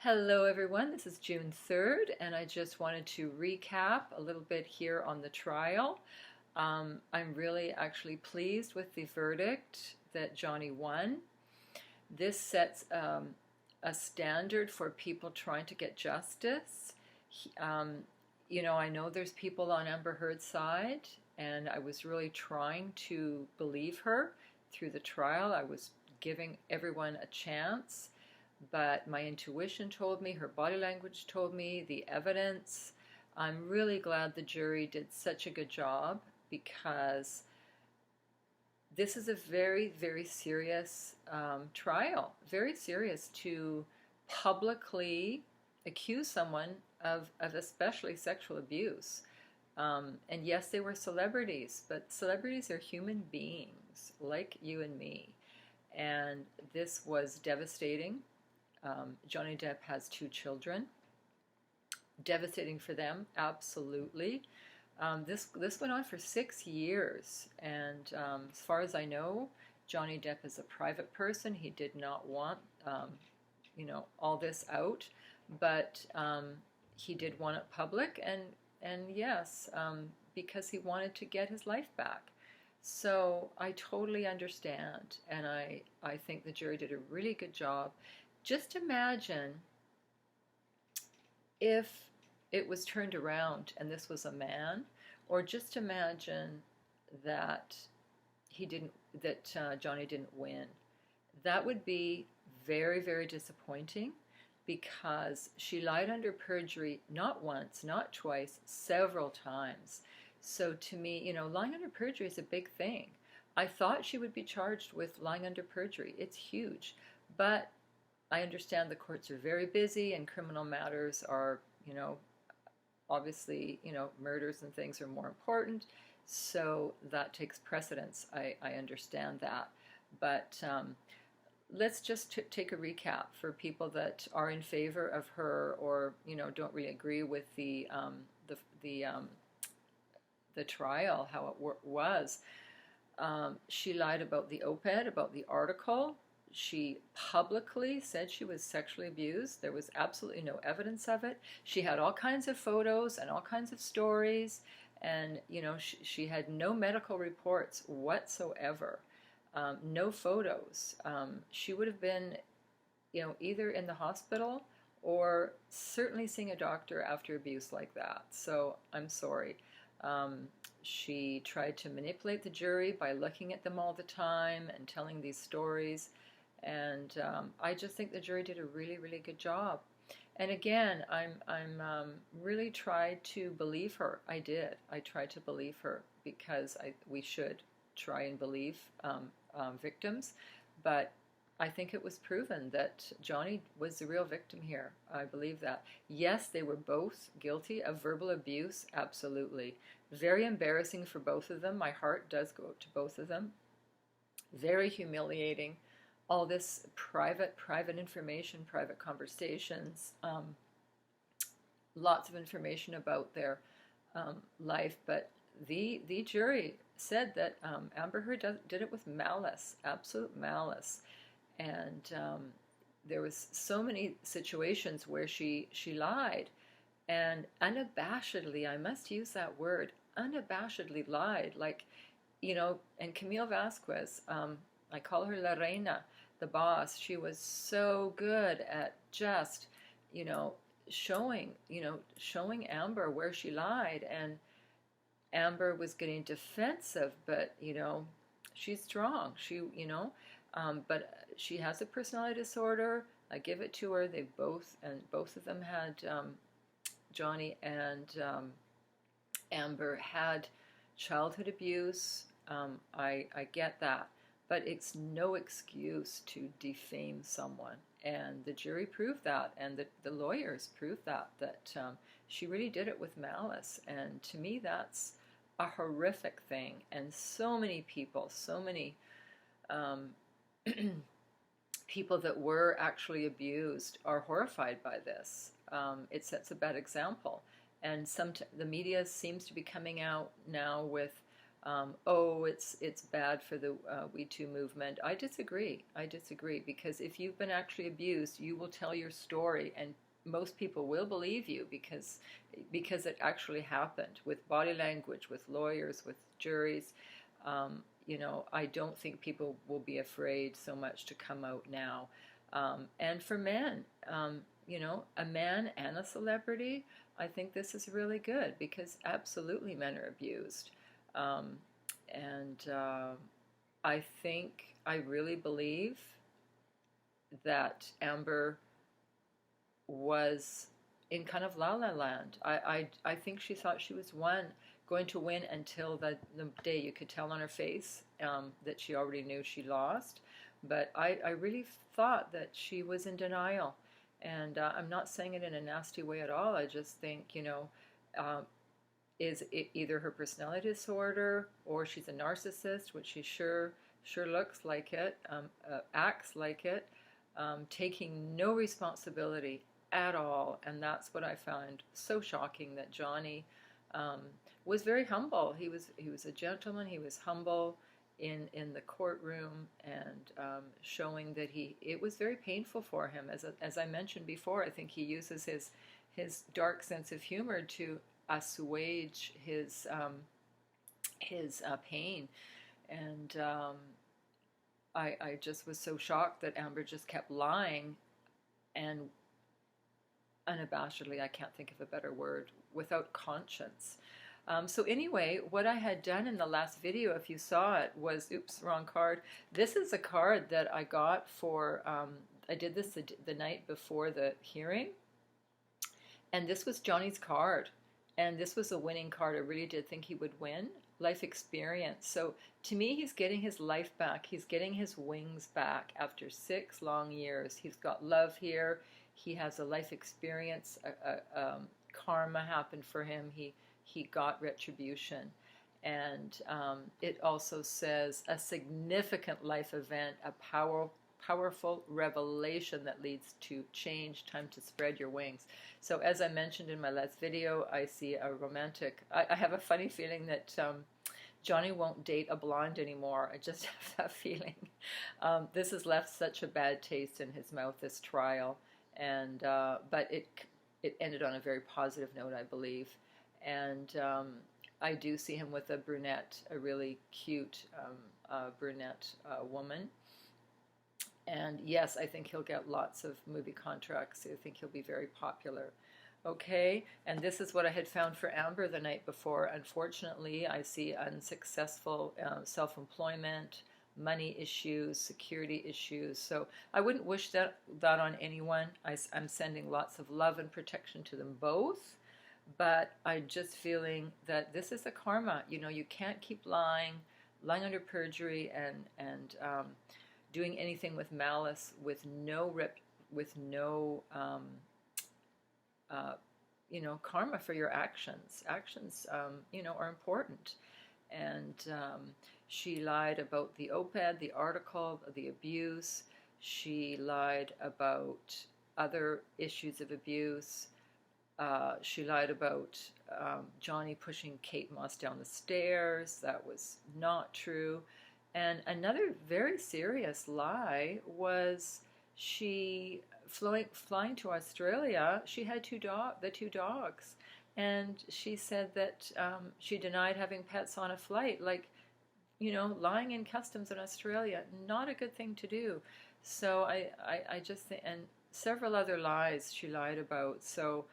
Hello, everyone. This is June 3rd, and I just wanted to recap a little bit here on the trial. I'm really actually pleased with the verdict that Johnny won. This sets a standard for people trying to get justice. I know there's people on Amber Heard's side, and I was really trying to believe her through the trial. I was giving everyone a chance, but my intuition told me, her body language told me, the evidence. I'm really glad the jury did such a good job because this is a very, very serious trial. Very serious to publicly accuse someone of especially sexual abuse. And yes, they were celebrities, but celebrities are human beings like you and me. And this was devastating. Johnny Depp has 2 children. Devastating for them, absolutely. This went on for 6 years, and as far as I know, Johnny Depp is a private person. He did not want, all this out, but he did want it public, and yes, because he wanted to get his life back. So I totally understand, and I think the jury did a really good job. Just imagine if it was turned around and this was a man, or just imagine that Johnny didn't win. That would be very, very disappointing because she lied under perjury not once, not twice, several times. So to me, lying under perjury is a big thing. I thought she would be charged with lying under perjury. It's huge. But I understand the courts are very busy and criminal matters are, obviously, murders and things are more important. So that takes precedence. I understand that. But let's just take a recap for people that are in favor of her or, don't really agree with the trial, how it was. She lied about the op-ed, about the article. She publicly said she was sexually abused. There was absolutely no evidence of it. She had all kinds of photos and all kinds of stories, and she had no medical reports whatsoever, no photos. She would have been, either in the hospital or certainly seeing a doctor after abuse like that. So I'm sorry. She tried to manipulate the jury by looking at them all the time and telling these stories. And I just think the jury did a really, really good job. And again, I'm really tried to believe her. I did. I tried to believe her because we should try and believe victims. But I think it was proven that Johnny was the real victim here. I believe that. Yes, they were both guilty of verbal abuse. Absolutely. Very embarrassing for both of them. My heart does go out to both of them. Very humiliating. All this private information, private conversations, lots of information about their life. But the jury said that Amber Heard did it with malice, absolute malice. And there was so many situations where she lied and unabashedly, I must use that word, unabashedly lied. Like, and Camille Vasquez, I call her La Reina, the boss. She was so good at just, showing Amber where she lied, and Amber was getting defensive, but she's strong. But she has a personality disorder. I give it to her. Both of them had Johnny and Amber had childhood abuse. I get that. But it's no excuse to defame someone. And the jury proved that, and the lawyers proved that she really did it with malice. And to me, that's a horrific thing. And so many people, people that were actually abused are horrified by this. It sets a bad example. And the media seems to be coming out now with Oh, it's bad for the We Too movement. I disagree. I disagree because if you've been actually abused, you will tell your story, and most people will believe you because it actually happened with body language, with lawyers, with juries. I don't think people will be afraid so much to come out now. And for men, a man and a celebrity, I think this is really good because absolutely men are abused. Um, and I really believe that Amber was in kind of la la land. I think she thought she was going to win until the day you could tell on her face that she already knew she lost. But I really thought that she was in denial. And I'm not saying it in a nasty way at all. I just think, uh, is it either her personality disorder or she's a narcissist, which she sure looks like it, acts like it, taking no responsibility at all. And that's what I found so shocking, that Johnny um, was very humble. He was a gentleman. He was humble in the courtroom, and showing that it was very painful for him. As I mentioned before, I think he uses his dark sense of humor to assuage his pain. And I just was so shocked that Amber just kept lying, and unabashedly, I can't think of a better word, without conscience. So anyway, what I had done in the last video, if you saw it, was, oops, wrong card. This is a card that I got for, I did this the night before the hearing, and this was Johnny's card. And this was a winning card. I really did think he would win. Life experience. So to me, he's getting his life back. He's getting his wings back after 6 long years. He's got love here. He has a life experience. Karma happened for him. He got retribution. And it also says a significant life event, a powerful revelation that leads to change, time to spread your wings. So as I mentioned in my last video, I see a romantic, I have a funny feeling that Johnny won't date a blonde anymore. I just have that feeling. This has left such a bad taste in his mouth, this trial. And but it ended on a very positive note, I believe. And I do see him with a brunette, a really cute brunette woman. And yes, I think he'll get lots of movie contracts. I think he'll be very popular. Okay, and this is what I had found for Amber the night before. Unfortunately, I see unsuccessful self-employment, money issues, security issues. So I wouldn't wish that on anyone. I'm sending lots of love and protection to them both. But I'm just feeling that this is a karma. You can't keep lying under perjury, and doing anything with malice, with no karma for your actions. Actions, are important. And she lied about the op-ed, the article, the abuse. She lied about other issues of abuse. She lied about Johnny pushing Kate Moss down the stairs. That was not true. And another very serious lie was she flying to Australia. She had the two dogs, and she said that she denied having pets on a flight. Like, lying in customs in Australia, not a good thing to do. So I just think, and several other lies she lied about. So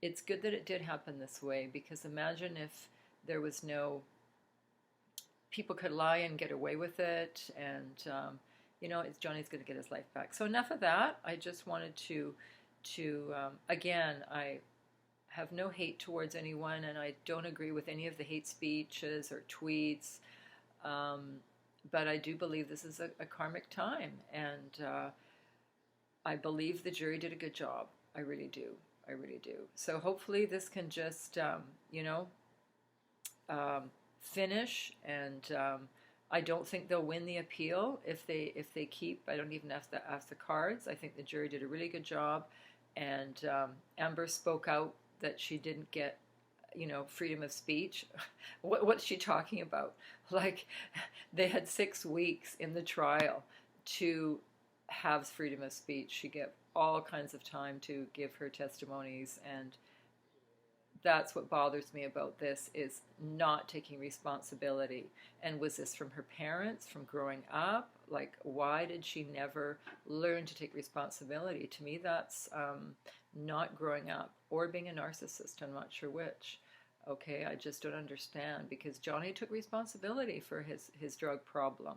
it's good that it did happen this way, because imagine if there was no, people could lie and get away with it, and Johnny's going to get his life back. So enough of that. I just wanted to again, I have no hate towards anyone, and I don't agree with any of the hate speeches or tweets, but I do believe this is a karmic time, and I believe the jury did a good job. I really do. I really do. So hopefully this can just, finish, and I don't think they'll win the appeal if they keep. I don't even have to ask the cards. I think the jury did a really good job, and Amber spoke out that she didn't get, freedom of speech. What's she talking about? Like, they had 6 weeks in the trial to have freedom of speech. She gave all kinds of time to give her testimonies, and that's what bothers me about this, is not taking responsibility. And was this from her parents, from growing up? Like, why did she never learn to take responsibility? To me, that's not growing up, or being a narcissist. I'm not sure which. Okay, I just don't understand, because Johnny took responsibility for his drug problem.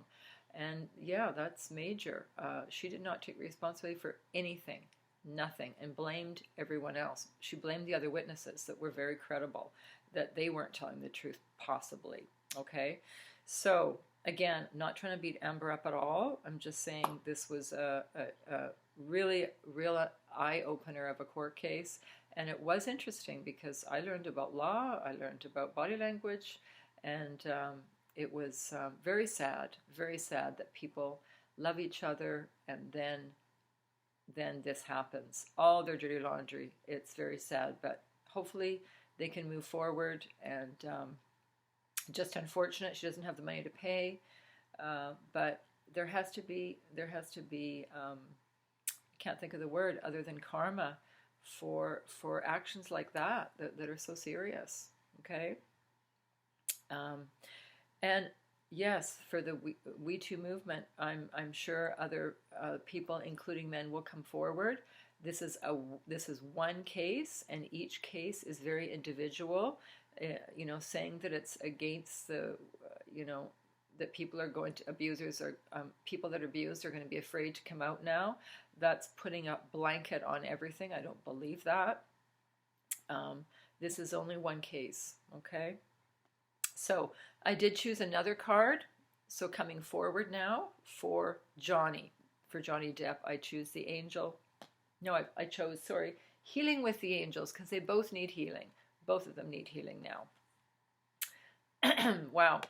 And yeah, that's major. She did not take responsibility for anything, nothing, and blamed everyone else. She blamed the other witnesses that were very credible, that they weren't telling the truth, possibly. Okay, so again, not trying to beat Amber up at all. I'm just saying this was a really real eye-opener of a court case, and it was interesting because I learned about law, I learned about body language, and it was very sad that people love each other, and then this happens. All their dirty laundry. It's very sad, but hopefully they can move forward. And just unfortunate she doesn't have the money to pay, but there has to be I can't think of the word other than karma for actions like that are so serious. Okay. And yes, for the We Too movement, I'm sure other people, including men, will come forward. This is one case, and each case is very individual. Saying that it's against the, that people are going to, abusers or people that are abused are going to be afraid to come out now. That's putting a blanket on everything. I don't believe that. This is only one case. Okay. So I did choose another card. So coming forward now for Johnny Depp, I choose the angel. No, I chose, sorry, healing with the angels, because they both need healing. Both of them need healing now. Wow.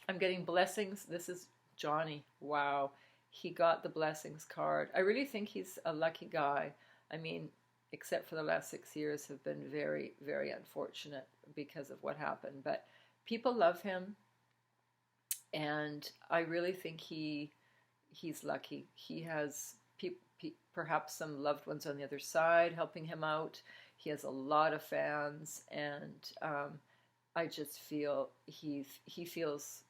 I'm getting blessings. This is Johnny. Wow. He got the blessings card. I really think he's a lucky guy. I mean, except for the last 6 years have been very, very unfortunate because of what happened. But people love him, and I really think he's lucky. He has perhaps some loved ones on the other side helping him out. He has a lot of fans, and I just feel he feels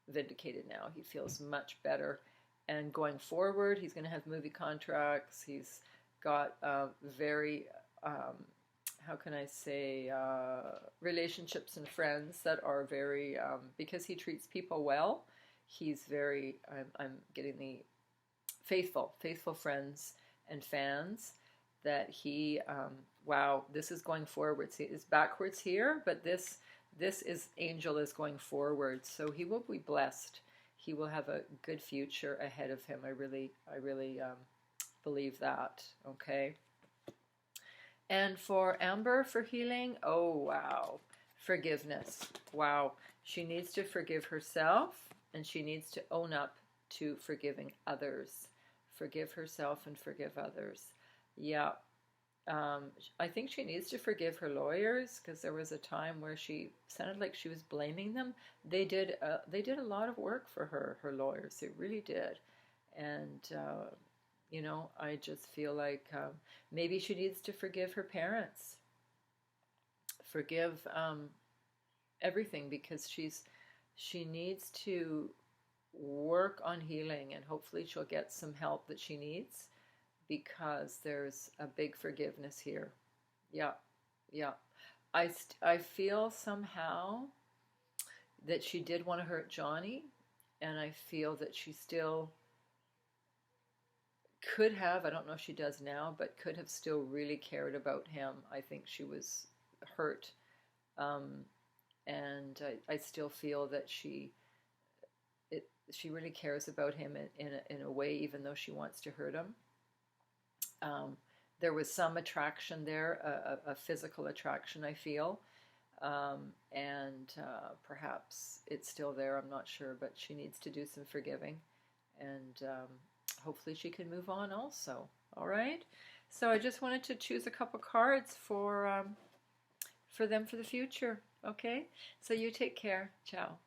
vindicated now. He feels much better, and going forward, he's going to have movie contracts. He's got very how can I say, relationships and friends that are very, because he treats people well, he's very, I'm getting the faithful friends and fans that he, wow, this is going forward. See, it's backwards here, but this angel is going forward. So he will be blessed. He will have a good future ahead of him. I really believe that. Okay. And for Amber, for healing, oh wow, forgiveness. Wow, she needs to forgive herself, and she needs to own up to forgiving others. Forgive herself and forgive others. Yeah, I think she needs to forgive her lawyers, because there was a time where she sounded like she was blaming them. They did a lot of work for her lawyers. They really did, and I just feel like maybe she needs to forgive her parents, forgive everything, because she needs to work on healing, and hopefully she'll get some help that she needs, because there's a big forgiveness here. Yeah. I feel somehow that she did want to hurt Johnny, and I feel that she still could have, I don't know if she does now, but could have still really cared about him. I think she was hurt, and I still feel that she really cares about him in a way, even though she wants to hurt him. There was some attraction there, a physical attraction, I feel, and perhaps it's still there, I'm not sure, but she needs to do some forgiving, and hopefully she can move on also. All right, so I just wanted to choose a couple cards for for them for the future. Okay? So you take care. Ciao.